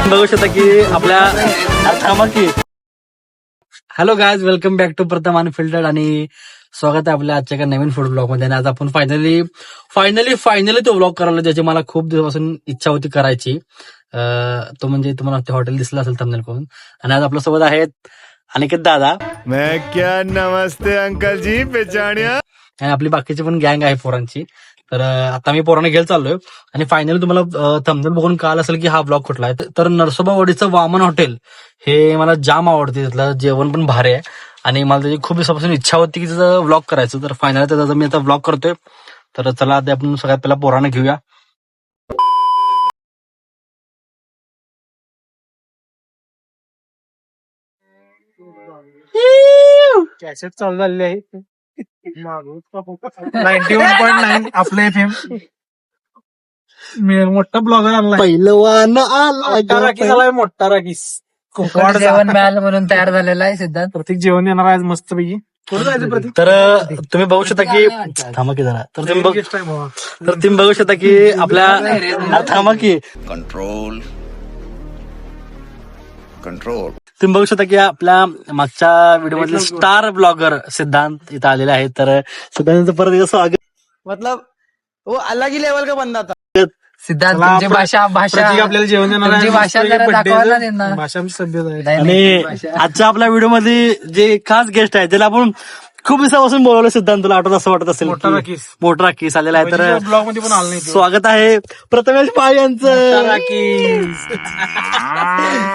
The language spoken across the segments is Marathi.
बघू शकता की आपल्या थांबा की hello guys, welcome back to Pratham unfiltered आणि स्वागत आहे आपल्या आजच्या एका नवीन फूड ब्लॉग मध्ये. आणि आज आपण फायनली तो ब्लॉग करायला ज्याची मला खूप दिवसापासून इच्छा होती करायची. तो म्हणजे तुम्हाला ते हॉटेल दिसलं असेल थंबनेल करून. आणि आज आपल्या सोबत आहेत अनिकेत दादा. मैं क्या नमस्ते अंकल जी पहचानिया. आणि आपली बाकीची पण गँग आहे पोरांची. तर आता मी पोरांना घ्यायला चाललोय आणि फायनली तुम्हाला थंबनेल बघून कळालं असेल की हा ब्लॉग कुठला आहे. तर नरसोबावाडीचं वामन हॉटेल हे मला जाम आवडते. तिथलं जेवण पण भारी आहे आणि मला त्याची खूप दिवसापासून इच्छा होती की त्याचं व्लॉग करायचं. तर फायनली त्याचा मी आता व्लॉग करतोय. तर चला आता आपण सगळ्यात पहिला पोरांना घेऊया. कॅसेट चालू झालेली आहे 91.9 आपलं FM. मी मोठा ब्लॉगर आणलाय, पहिलवान मोठा राखीस आलाय, मोठा राखीस. जेवण मिळालं म्हणून तयार झालेला आहे सिद्धांत. प्रत्येक जेवण येणार आहे मस्त पैकी. कुठं जायचं प्रतीक? तर तुम्ही बघू शकता की थांबा की जरा. तर तुम्ही बघू शकता की आपल्या थांबा की कंट्रोल. तुम्ही बघू शकता की आपल्या मागच्या व्हिडिओ मधले स्टार ब्लॉगर सिद्धांत इथं आलेले आहेत. तर सिद्धांत परत एकदा स्वागत. मतलब वो अलग ही लेवल का बंदा था. सिद्धांत चला, तुमची भाषा प्रतीक आपल्याला जेवण देणार तुमची भाषा जरा दाखवा ना त्यांना. भाषा आमची सभ्यता आहे. नाही, आणि नाही, आजच्या आपल्या व्हिडिओ मध्ये जे खास गेस्ट आहेत त्याला आपण खूप दिवसापासून बोलवलं. सिद्धांत तुला आठवत असं वाटत असेल मोठा की राखीस. मोठा राखीस आलेला आहे. तर ब्लॉग मध्ये पण आलं नाही तो. स्वागत आहे प्रथमेश पाळ यांचं. राखीस.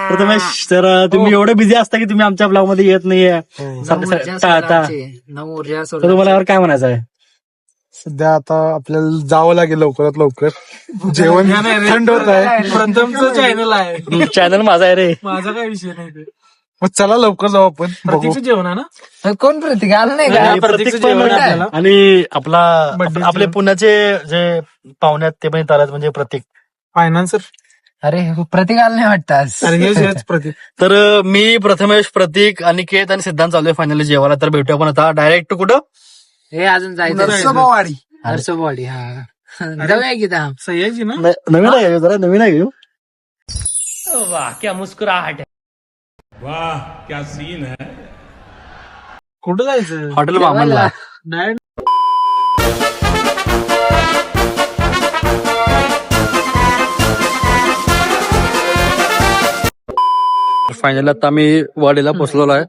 प्रथमेश, तर तुम्ही एवढे बिझी असता की तुम्ही आमच्या ब्लॉग मध्ये येत नाहीये. ऊर्जा टाळता. नऊ ऊर्जा तर तुम्हाला यावर काय म्हणायचं आहे? सध्या आता आपल्याला जावं लागेल लवकरात लवकर. जेवण थंड होत आहे. प्रथमचं चॅनल आहे, चॅनल माझा आहे रे. माझा काही विषय नाही ते. मग चला लवकर जाऊ आपण. बघू. प्रतीकचं जेवण आहे ना. कोण प्रतीक आलं नाही आणि का? प्रत्येक प्रत्येक जेवण आहे आपल्याला. आणि आपला Birthday आपले पुण्याचे जे पाहुणे आहेत ते पण इथं आलेत, म्हणजे प्रतीक. फायनान्सर. अरे प्रतीक आलं नाही वाटतं आज. अरे हेच प्रतीक. तर मी प्रथमेश, प्रतीक, अनिकेत आणि सिद्धांत चालू आहे फायनली जेवायला. तर भेटूया आपण आता डायरेक्ट कुठं? हे अजून जायचं नरसोबावाडी. नरसोबावाडी. हा जाऊया की आता. सह्याजी ना. नवीन आहे जरा नवीन आहे. कुठं जायचं? हॉटेल वामनला. डायरेक्ट फायनली आता आम्ही वाडीला पोहोचलेलो आहे.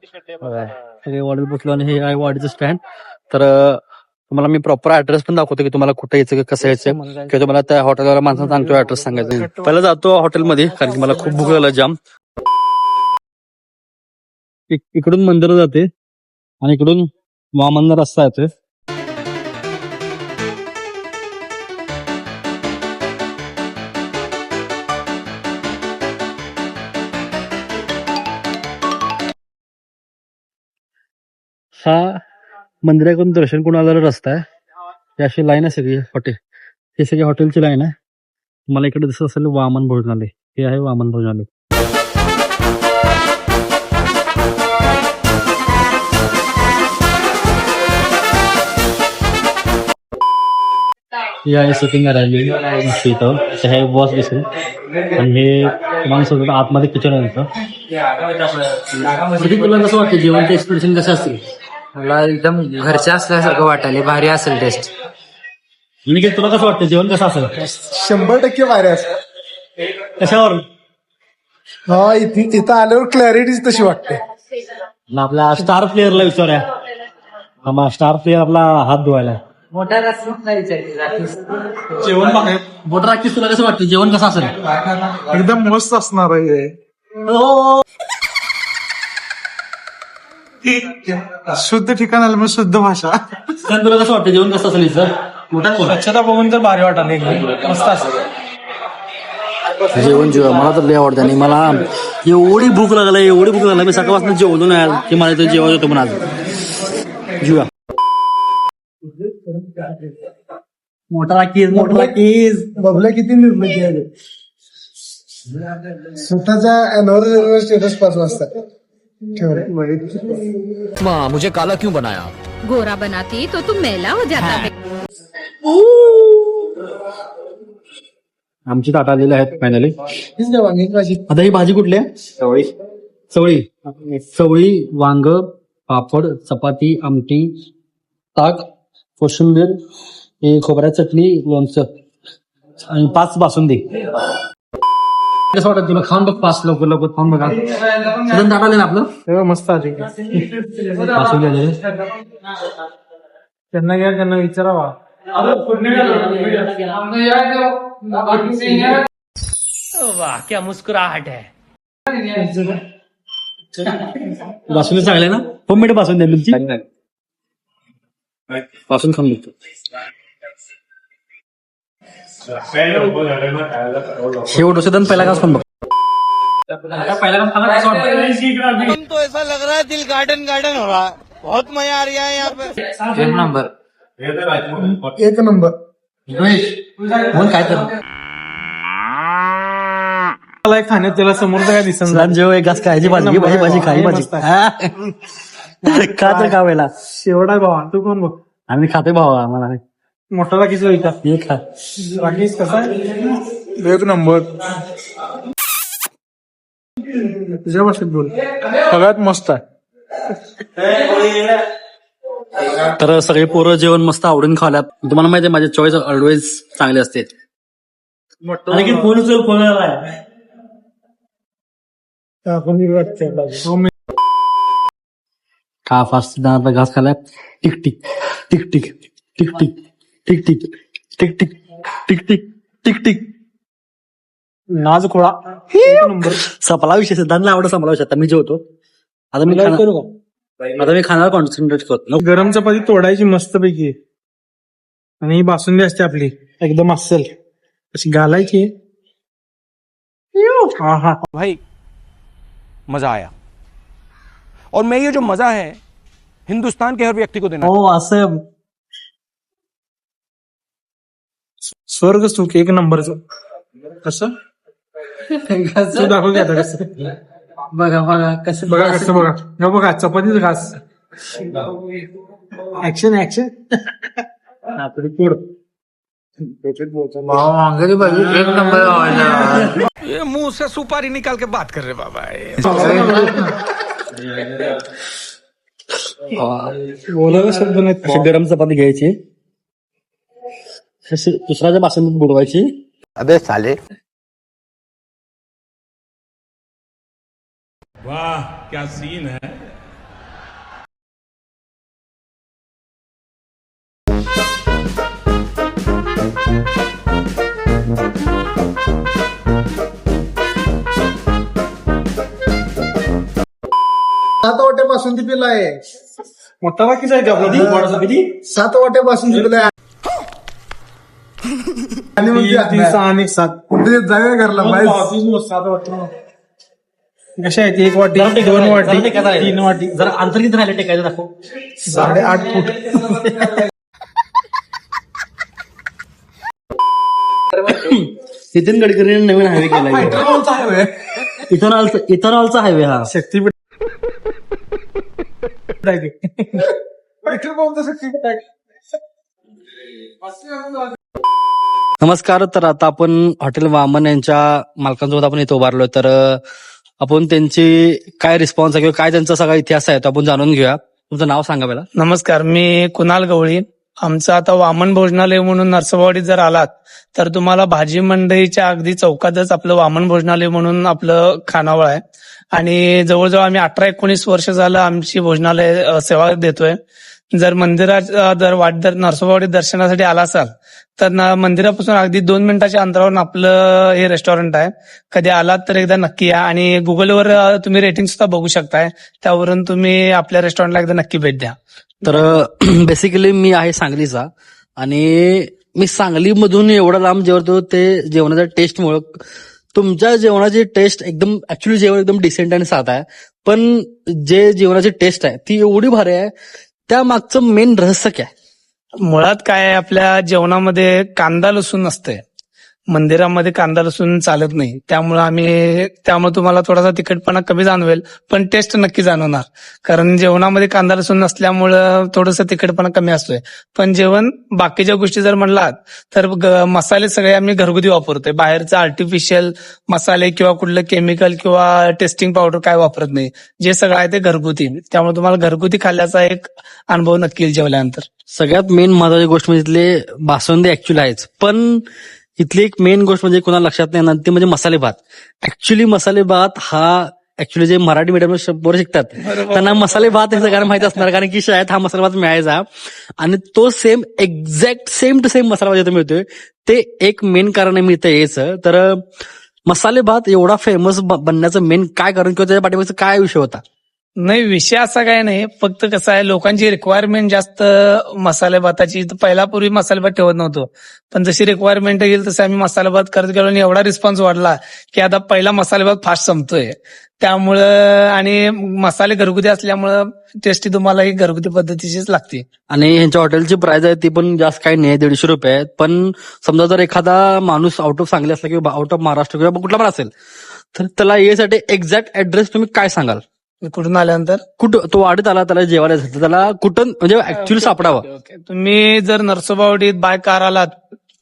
हे वाडीला पोहोचलो आणि हे आहे वाडीचं स्टँड. तर तुम्हाला मी प्रॉपर ऍड्रेस पण दाखवतो की तुम्हाला कुठे यायचं, कसं यायचं, किंवा तुम्हाला त्या हॉटेलवाला माणसाला सांगतो ऍड्रेस सांगायचं. पहिला जातो हॉटेलमध्ये कारण की मला खूप भूक लागला जाम. इकडून मंदिर जाते आणि इकडून वामनला रस्ता येतोय. हा मंदिराकडून दर्शन करून आलेला रस्ता आहे. ही अशी लाईन आहे सगळी हॉटेल. ही सगळी हॉटेलची लाईन आहे. मला इकडे दिसत असेल वामन भोजनालय. हे आहे वामन भोजनालय. हे आहे सिटिंग अरेंजमेंट इथं. हे बॉस दिसेल आणि हे माणूस आतमध्ये किचन आहे तिथं. तुला कसं वाटतं जेवणचं एक्सप्रेशन कसं असते? मला एकदम घरच्या असल्यासारखं वाटायला, भारी असेल टेस्ट. निकेत, तुला कसं वाटतं जेवण कसं असेल? 100% वाऱ्यास. कशावर? हा इथं आल्यावर क्लॅरिटीच तशी वाटते. आपल्या स्टार प्लेअरला विचारूया. स्टार प्लेअर आपला हात धुवायला. मोठा रस्ता विचारते. जेवण बघाय. बोट राखीस, तुला कसं वाटतं जेवण कसं असेल? एकदम मस्त असणार आहे. शुद्ध ठिकाण आलं म्हणजे शुद्ध भाषा. कारण तुला कसं वाटतं जेवण कसं असेल इथं? मोठा स्वच्छता बघून तर भारी वाटायला एकदम मस्त असं. जेवण मला तर लय आवडतं आणि मला एवढी भूक लागला मी सकाळपासून जेवलो नाही आज की मला इथं जेवण येतो पण आज जेवा. मोठा राखीस. बबल्या किती निर्मिती आहे. स्वतःच्या अॅनिव्हर्सरीवर स्टेटस 5 वाजता मुझे काला क्यों बनाया? गोरा बनाती तो तुम मैला हो जाता है। आमची ताट आलेले आहेत फायनली. आता ही भाजी कुठली आहे? चवळी, वांग, पापड, चपाती, आमटी, ताक, कोशिंबीर, खोबऱ्या चटणी, लोणचं आणि 5 बासुंदी. कसं वाटत तुला? खाऊन बघ 5 लवकर खाऊन बघा. सदन ताट आले ना आपलं मस्त आहे बासुंदी आलेली. त्यांना घ्या, त्यांना विचारावा. वाह क्या मुस्कुराहट है. बासुंदी चांगली आहे ना? होममेड बासुंदी आहे तुमची? बासुंदी खाऊन बघतो. शेवट सदन पहिला घास खाऊन बघ. पहिला घास खाणार कसं वाटतं? तो ऐसा लग रहा है दिल गार्डन गार्डन हो रहा है. बहुत मजा आ रहा है यहाँ पे. 1 नंबर. 1 नंबर. म्हणून काय तर मला एक खाण्यात त्याला समोरचं काय दिसत सदन जेव्हा एक घास खायची भाजी खाई भाजी का तर खावेला शेवटा भावा तू कोण बघ. आम्ही खाते भावा आम्हाला मोठा राखीचा विचार. हे खा. राखीस कसा आहे? 1 नंबर. तुझ्या भाषेत बोल. सगळ्यात मस्त आहे. तर सगळे पोरं जेवण मस्त आवडून खाल्यात. तुम्हाला माहिती आहे माझे चॉईस ऑलवेज चांगले असते. का फास्ट घास खालाय. Tick tick tick tick tick tick tick tick tick tick tick tick tick tick. नाज खोळा. सपला विषय सिद्धांतला आवडत संपला विषय. आता मी जेवतो. आता मी खाणार कॉन्सन्ट्रेट करतो. गरम चपाती तोडायची मस्तपैकी आणि ही बासुंदी असते आपली एकदम अस्सल अशी घालायची. हा भाई मजा आया और मैं ये जो मजा है हिंदुस्तान के हर व्यक्ति को देना. हो असं स्वर्ग सुख 1 नंबरचं. कसं तू दाखव आता कसं. बघा कसं बघा कसं बघा. हे बघा चपातीच घास. ऍक्शन पोड. वांग्याची भाजी 1 नंबर. ये मुंह से सुपारी निकाल के बात कर रहे बाबा. बोलायला शब्द नाहीत. अशी गरम चपाती घ्यायची. दुसऱ्याच्या बासुंदीत बुडवायची. अबे साले. वाह क्या सीन है. सात वाटे बासुंदी पिलाय. मोठा बाकीचा आहे का आपला किती? 7 वाटे बासुंदी पिलाय. आणि मग 3 आणि 7 कुठे जाऊया घरला बाहेर. 7 वाटी कशा आहेत? 1 वाटी 2 वाटी 3 वाटी. जरा अंतर्गत राहिले टेकायचं दाखव. 8.5 फूट. नितीन गडकरीने नवीन हायवे केलाय. इथेनॉलचा हायवे हा. शक्तीपीठ नमस्कार. तर आता आपण हॉटेल वामन यांच्या मालकांसोबत आपण इथे उभारलोय. तर आपण त्यांची काय रिस्पॉन्स आहे किंवा काय त्यांचा सगळा इतिहास आहे तो आपण जाणून घेऊया. तुमचं नाव सांगा मला. नमस्कार, मी कुणाल गवळी. आमचं आता वामन भोजनालय म्हणून नरसोबावाडीत जर आलात तर तुम्हाला भाजी मंडईच्या अगदी चौकातच आपलं वामन भोजनालय म्हणून आपलं खानावळ आहे. आणि जवळजवळ आम्ही 18-19 वर्ष झालं आमची भोजनालय सेवा देतोय. जर मंदिरात जर नरसोबावाडीत दर्शनासाठी आला असाल तर मंदिरापासून अगदी 2 मिनिटाच्या अंतरावर आपलं हे रेस्टॉरंट आहे. कधी आलात तर एकदा नक्की या. आणि गुगलवर तुम्ही रेटिंग सुद्धा बघू शकताय. त्यावरून तुम्ही आपल्या रेस्टॉरंटला एकदा नक्की भेट द्या. तर बेसिकली मी आहे सांगलीचा आणि मी सांगलीमधून एवढा लांब जेवतो ते जेवणाच्या टेस्टमुळे. तुमच्या जेवणाची टेस्ट एकदम ऍक्च्युली जेवण एकदम डिसेंट आणि साधा आहे. पण जे जेवणाची टेस्ट आहे ती एवढी भारी आहे. त्या मागचं मेन रहस्य काय? मुळात काय आहे, आपल्या जेवणामध्ये कांदा लसूण नसते. मंदिरामध्ये कांदा लसूण चालत नाही, त्यामुळे तुम्हाला थोडासा तिखटपणा कमी जाणवेल, पण टेस्ट नक्की जाणवणार. कारण जेवणामध्ये कांदा लसूण नसल्यामुळं थोडंसं तिखटपणा कमी असतोय. पण जेवण बाकीच्या गोष्टी जर म्हणलात तर मसाले सगळे आम्ही घरगुती वापरतोय. बाहेरचं आर्टिफिशियल मसाले किंवा कुठलं केमिकल किंवा टेस्टिंग पावडर काय वापरत नाही. जे सगळं आहे ते घरगुती. त्यामुळे तुम्हाला घरगुती खाल्ल्याचा एक अनुभव नक्की येईल जेवल्यानंतर. सगळ्यात मेन महत्वाची गोष्ट म्हणजे इथले बासुंदी ऍक्च्युअली आहेच, पण इथली एक मेन गोष्ट म्हणजे कोणाला लक्षात नाही येणार ती म्हणजे मसाले भात. ऍक्च्युअली मसाले भात हा ऍक्च्युअली जे मराठी मीडियम बरोबर शिकतात त्यांना मसाले भात हे सगळ्यांना माहित असणार, कारण की शाळेत हा मसाला भात मिळायचा आणि तो एक्झॅक्ट सेम टू सेम मसाला भात इथं मिळतोय. ते एक मेन कारण आहे मी इथं यायचं. तर मसाले भात एवढा फेमस बनण्याचं मेन काय कारण किंवा त्याच्या पाठीमागचा काय विषय होता? नाही, विषय असा काय नाही, फक्त कसं आहे लोकांची रिक्वायरमेंट जास्त मसाले भाताची. पूर्वी मसाले भात ठेवत नव्हतो, पण जशी रिक्वायरमेंट येईल तसं आम्ही मसाले भात करत गेलो आणि एवढा रिस्पॉन्स वाढला की आता पहिला मसाले भात फास्ट संपतोय. त्यामुळं आणि मसाले घरगुती असल्यामुळं टेस्टी तुम्हाला ही घरगुती पद्धतीचीच लागते. आणि ह्यांच्या हॉटेलची प्राइस आहे ती पण जास्त काही नाही, 150 रुपये आहेत. पण समजा जर एखादा माणूस आउट ऑफ सांगली असला किंवा आउट ऑफ महाराष्ट्र किंवा कुठला पण असेल तर त्याला यासाठी एक्झॅक्ट ऍड्रेस तुम्ही काय सांगाल? कुठून आल्यानंतर कुठं तो वाढत आला, त्याला जेवायला जायचं, त्याला कुठं म्हणजे ऍक्च्युअली सापडावं? ओके. तुम्ही जर नरसोबावाडीत बाय कार आलात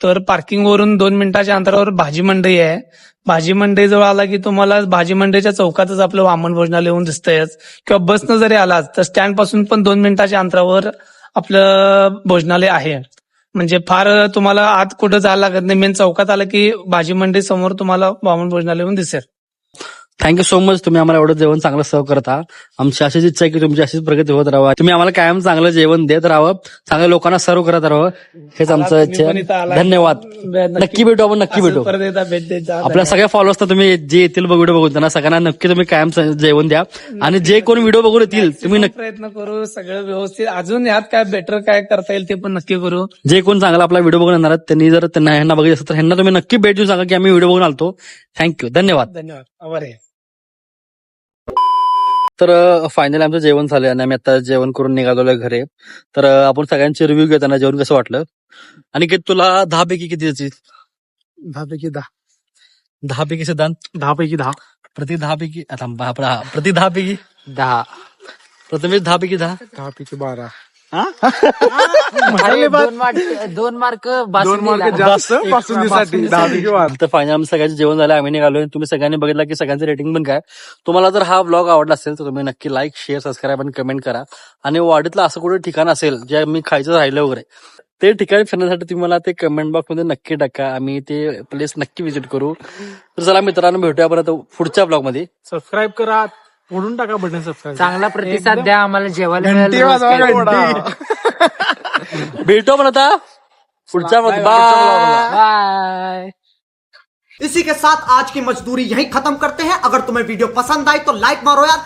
तर पार्किंग वरून 2 मिनिटाच्या अंतरावर भाजी मंडई आहे. भाजी मंडई जवळ आला की तुम्हाला भाजी मंडईच्या चौकातच आपलं वामन भोजनालय येऊन दिसतंयच. किंवा बसनं जरी आलात तर स्टँड पासून पण 2 मिनिटाच्या अंतरावर आपलं भोजनालय आहे. म्हणजे फार तुम्हाला आत कुठं जायला लागत नाही. मेन चौकात आलं की भाजी मंडई समोर तुम्हाला वामन भोजनालय येऊन दिसेल. थँक्यू सो मच, तुम्ही आम्हाला एवढं जेवण चांगलं सर्व करता. आमची अशीच इच्छा आहे की तुमची अशीच प्रगती होत राहावं, तुम्ही आम्हाला कायम चांगलं जेवण देत राहावं, चांगल्या लोकांना सर्व करत राहावं, हेच आमचं इच्छा आहे. धन्यवाद. नक्की भेटू आपण, नक्की भेटू. परत एकदा भेट देत जा. आपल्या सगळ्या फॉलोअर्सना तुम्ही जे येतील व्हिडिओ बघून त्यांना सगळ्यांना नक्की तुम्ही कायम जेवण द्या. आणि जे कोण व्हिडिओ बघून येतील तुम्ही नक्की प्रयत्न करू सगळं व्यवस्थित. अजून यात काय बेटर काय करता येईल ते पण नक्की करू. जे कोण चांगला आपला व्हिडिओ बघून येणार आहेत त्यांनी जर त्यांना ह्यांना बघितलं असेल तर ह्यांना तुम्ही नक्की भेट देऊन सांगा की आम्ही व्हिडिओ बघून आलतो. थँक्यू, धन्यवाद. धन्यवाद. आभार आहे. तर फायनली आमचं जेवण झालं आणि आम्ही आता जेवण करून निघालो घरी. तर आपण सगळ्यांचे रिव्ह्यू घेताना जेवण कसं वाटलं आणि तुला 10 पैकी किती द्यायची? 10 पैकी 10. 10 पैकी सिद्धांत? 10 पैकी 10. प्रति 10 पैकी प्रति 10 पैकी 10. प्रथमेश 10 पैकी 10. 10 पैकी 12. 2 मार्क 2 मार्क जास्त बासुंदीसाठी. 10 पैकी 12. तर फायनल आम्ही सगळ्यांचे जेवण झालं, आम्ही निघालोय. तुम्ही सगळ्यांनी बघितलं की सगळ्यांचं रेटिंग पण काय. तुम्हाला जर हा ब्लॉग आवडला असेल तर तुम्ही नक्की लाईक, शेअर, सबस्क्राईब आणि कमेंट करा. आणि वाडीतलं असं कुठे ठिकाण असेल जे मी खायचं राहिलं वगैरे ते ठिकाणी फिरण्यासाठी तुम्ही मला ते कमेंट बॉक्स मध्ये नक्की टाका, आम्ही ते प्लेस नक्की व्हिजिट करू. तर चला मित्रांनो, भेटूया परत पुढच्या ब्लॉग मध्ये. सबस्क्राईब करा, फोडून टाका बटन सबस्क्राईब. चांगला प्रतिसाद द्या आम्हाला जेवायला घंटी वाजवा, मिळेल. घंटी. भेटू पण आता पुढच्या मध्ये. बाय. बाय. इसी के साथ आज की मजदूरी यहीं खत्म करते हैं. अगर तुम्हें वीडियो पसंद आई तो लाइक मारो यार.